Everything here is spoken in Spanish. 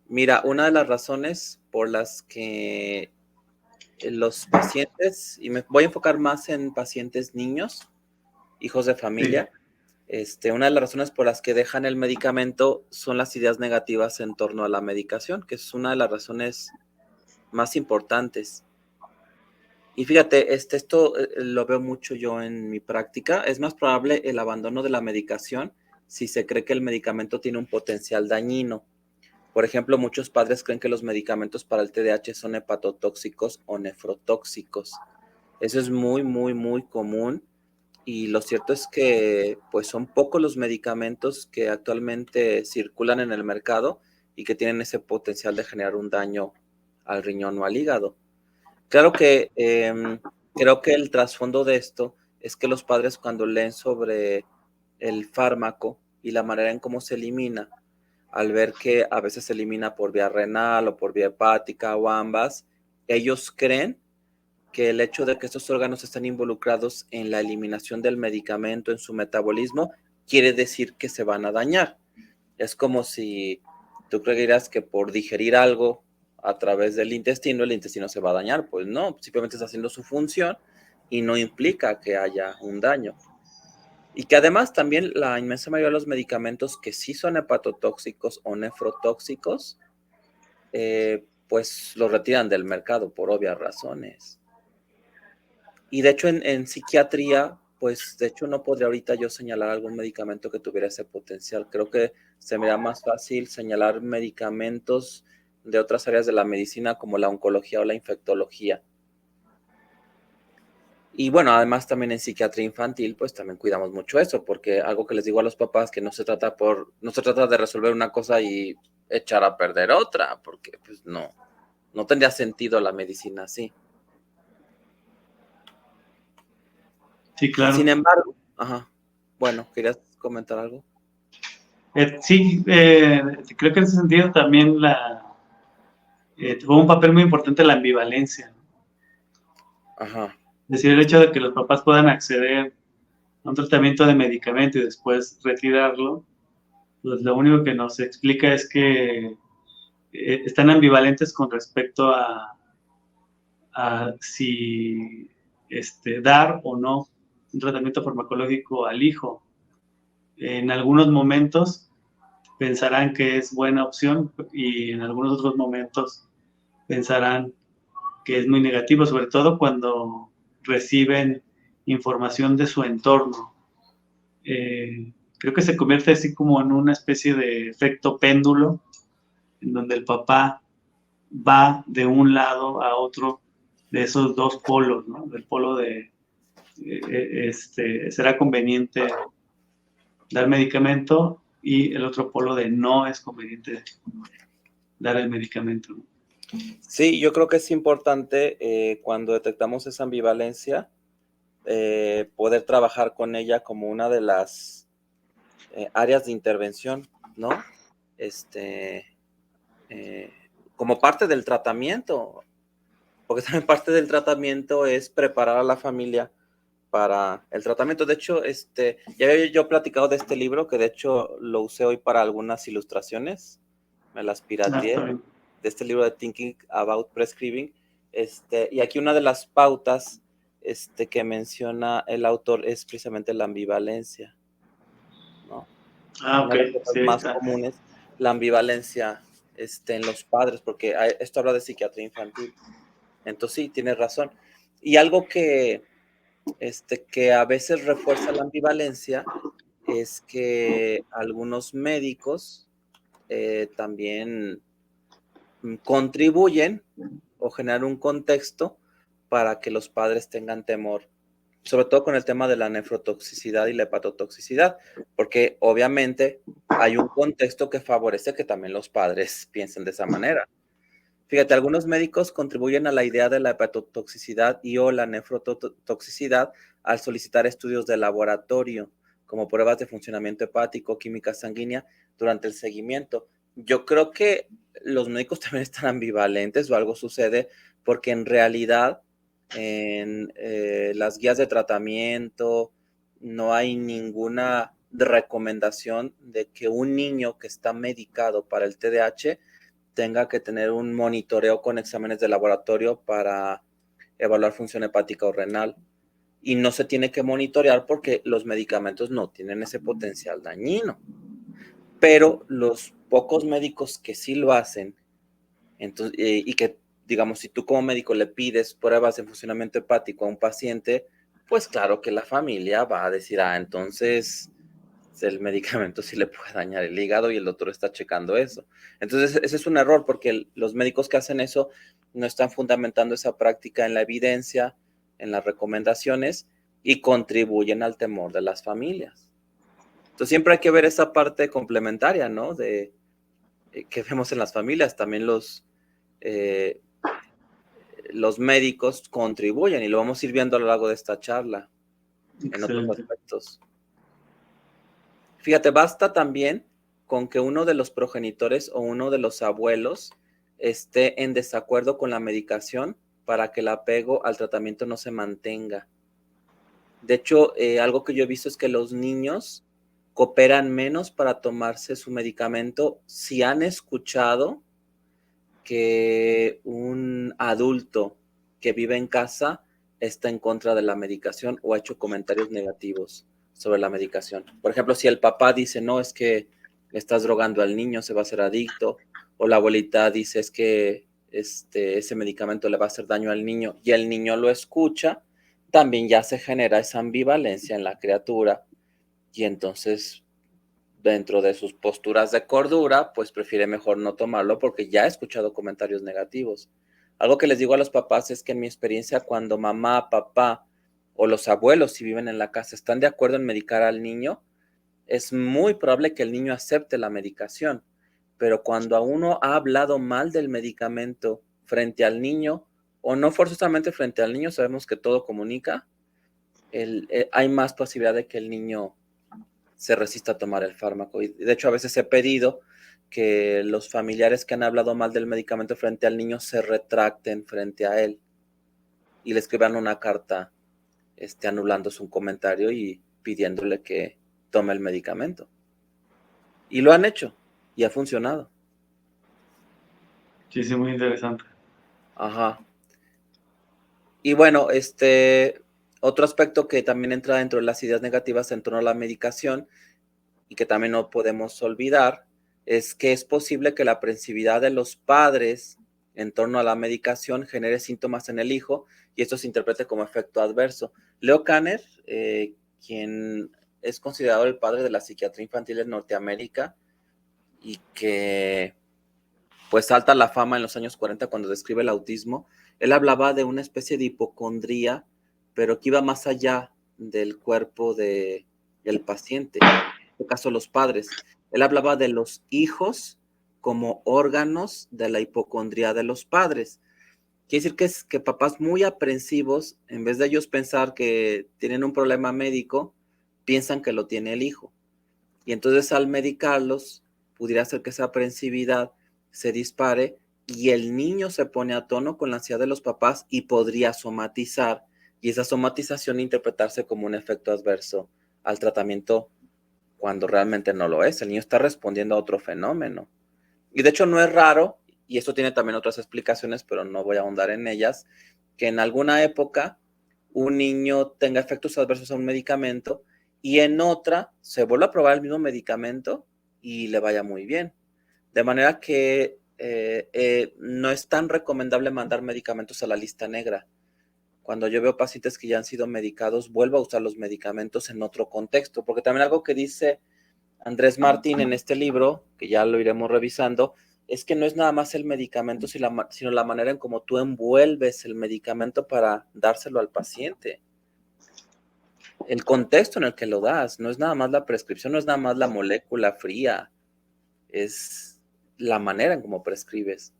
Mira, una de las razones por las que los pacientes, y me voy a enfocar más en pacientes niños, hijos de Sí, familia, una de las razones por las que dejan el medicamento son las ideas negativas en torno a la medicación, que es una de las razones más importantes. Y fíjate, esto lo veo mucho yo en mi práctica. Es más probable el abandono de la medicación si se cree que el medicamento tiene un potencial dañino. Por ejemplo, muchos padres creen que los medicamentos para el TDAH son hepatotóxicos o nefrotóxicos. Eso es muy, muy, muy común. Y lo cierto es que pues son pocos los medicamentos que actualmente circulan en el mercado y que tienen ese potencial de generar un daño al riñón o al hígado. Claro que creo que el trasfondo de esto es que los padres cuando leen sobre el fármaco y la manera en cómo se elimina, al ver que a veces se elimina por vía renal o por vía hepática o ambas, ellos creen que el hecho de que estos órganos estén involucrados en la eliminación del medicamento, en su metabolismo, quiere decir que se van a dañar. Es como si tú creyeras que por digerir algo a través del intestino, el intestino se va a dañar. Pues no, simplemente está haciendo su función y no implica que haya un daño. Y que además también la inmensa mayoría de los medicamentos que sí son hepatotóxicos o nefrotóxicos, pues los retiran del mercado por obvias razones. Y de hecho en psiquiatría, pues de hecho no podría ahorita yo señalar algún medicamento que tuviera ese potencial. Creo que se me da más fácil señalar medicamentos de otras áreas de la medicina como la oncología o la infectología. Y bueno, además también en psiquiatría infantil, pues también cuidamos mucho eso, porque algo que les digo a los papás que no se trata de resolver una cosa y echar a perder otra, porque pues no tendría sentido la medicina así. sí, Sin claro. embargo, ajá, bueno, ¿querías comentar algo? Sí, creo que en ese sentido también tuvo un papel muy importante la ambivalencia, ¿no? Ajá. Es decir, el hecho de que los papás puedan acceder a un tratamiento de medicamento y después retirarlo, pues lo único que nos explica es que están ambivalentes con respecto a si dar o no un tratamiento farmacológico al hijo. En algunos momentos pensarán que es buena opción y en algunos otros momentos pensarán que es muy negativo, sobre todo cuando reciben información de su entorno. Creo que se convierte así como en una especie de efecto péndulo, en donde el papá va de un lado a otro de esos dos polos, ¿no? Del polo de será conveniente dar medicamento y el otro polo de no es conveniente dar el medicamento, ¿no? Sí, yo creo que es importante cuando detectamos esa ambivalencia, poder trabajar con ella como una de las áreas de intervención, ¿no? Este, eh, como parte del tratamiento, porque también parte del tratamiento es preparar a la familia para el tratamiento. De hecho, ya había yo platicado de este libro, que de hecho lo usé hoy para algunas ilustraciones, me las Ah, está pirateé, bien. de este libro de Thinking About Prescribing, y aquí una de las pautas que menciona el autor es precisamente la ambivalencia, ¿no? Ah, Una ok, de las cosas sí, ahí más está. comunes, la ambivalencia en los padres, porque esto habla de psiquiatría infantil. Entonces sí, tienes razón. Y algo que a veces refuerza la ambivalencia es que algunos médicos también contribuyen o generan un contexto para que los padres tengan temor, sobre todo con el tema de la nefrotoxicidad y la hepatotoxicidad, porque obviamente hay un contexto que favorece que también los padres piensen de esa manera. Fíjate, algunos médicos contribuyen a la idea de la hepatotoxicidad y o la nefrotoxicidad al solicitar estudios de laboratorio, como pruebas de funcionamiento hepático, química sanguínea, durante el seguimiento. Yo creo que los médicos también están ambivalentes o algo sucede, porque en realidad en las guías de tratamiento no hay ninguna recomendación de que un niño que está medicado para el TDAH tenga que tener un monitoreo con exámenes de laboratorio para evaluar función hepática o renal. Y no se tiene que monitorear porque los medicamentos no tienen ese potencial dañino. Pero los pocos médicos que sí lo hacen, entonces, y que, digamos, si tú como médico le pides pruebas de funcionamiento hepático a un paciente, pues claro que la familia va a decir, entonces el medicamento sí le puede dañar el hígado y el doctor está checando eso. Entonces, ese es un error porque los médicos que hacen eso no están fundamentando esa práctica en la evidencia, en las recomendaciones y contribuyen al temor de las familias. Entonces, siempre hay que ver esa parte complementaria, ¿no? De que vemos en las familias. También los médicos contribuyen y lo vamos a ir viendo a lo largo de esta charla. En otros aspectos. Fíjate, basta también con que uno de los progenitores o uno de los abuelos esté en desacuerdo con la medicación para que el apego al tratamiento no se mantenga. De hecho, algo que yo he visto es que los niños cooperan menos para tomarse su medicamento si han escuchado que un adulto que vive en casa está en contra de la medicación o ha hecho comentarios negativos sobre la medicación. Por ejemplo, si el papá dice, no, es que estás drogando al niño, se va a hacer adicto, o la abuelita dice, es que ese medicamento le va a hacer daño al niño, y el niño lo escucha, también ya se genera esa ambivalencia en la criatura, y entonces dentro de sus posturas de cordura, pues prefiere mejor no tomarlo porque ya he escuchado comentarios negativos. Algo que les digo a los papás es que en mi experiencia, cuando mamá, papá o los abuelos, si viven en la casa, están de acuerdo en medicar al niño, es muy probable que el niño acepte la medicación. Pero cuando a uno ha hablado mal del medicamento frente al niño, o no forzosamente frente al niño, sabemos que todo comunica, hay más posibilidad de que el niño se resista a tomar el fármaco. Y de hecho, a veces he pedido que los familiares que han hablado mal del medicamento frente al niño se retracten frente a él y le escriban una carta anulando su comentario y pidiéndole que tome el medicamento. Y lo han hecho y ha funcionado. Sí, sí, muy interesante. Ajá. Y bueno, otro aspecto que también entra dentro de las ideas negativas en torno a la medicación y que también no podemos olvidar es que es posible que la aprensividad de los padres en torno a la medicación genere síntomas en el hijo y esto se interprete como efecto adverso. Leo Kanner, quien es considerado el padre de la psiquiatría infantil en Norteamérica y que pues salta a la fama en los años 40 cuando describe el autismo, él hablaba de una especie de hipocondría, pero que iba más allá del cuerpo del paciente, en este caso los padres. Él hablaba de los hijos como órganos de la hipocondría de los padres. Quiere decir que papás muy aprensivos, en vez de ellos pensar que tienen un problema médico, piensan que lo tiene el hijo. Y entonces al medicarlos, pudiera ser que esa aprensividad se dispare y el niño se pone a tono con la ansiedad de los papás y podría somatizar, y esa somatización interpretarse como un efecto adverso al tratamiento cuando realmente no lo es. El niño está respondiendo a otro fenómeno. Y de hecho no es raro, y esto tiene también otras explicaciones, pero no voy a ahondar en ellas, que en alguna época un niño tenga efectos adversos a un medicamento y en otra se vuelva a probar el mismo medicamento y le vaya muy bien. De manera que no es tan recomendable mandar medicamentos a la lista negra. Cuando yo veo pacientes que ya han sido medicados, vuelvo a usar los medicamentos en otro contexto, porque también algo que dice Andrés Martín en este libro, que ya lo iremos revisando, es que no es nada más el medicamento, sino la manera en cómo tú envuelves el medicamento para dárselo al paciente. El contexto en el que lo das, no es nada más la prescripción, no es nada más la molécula fría, es la manera en cómo prescribes.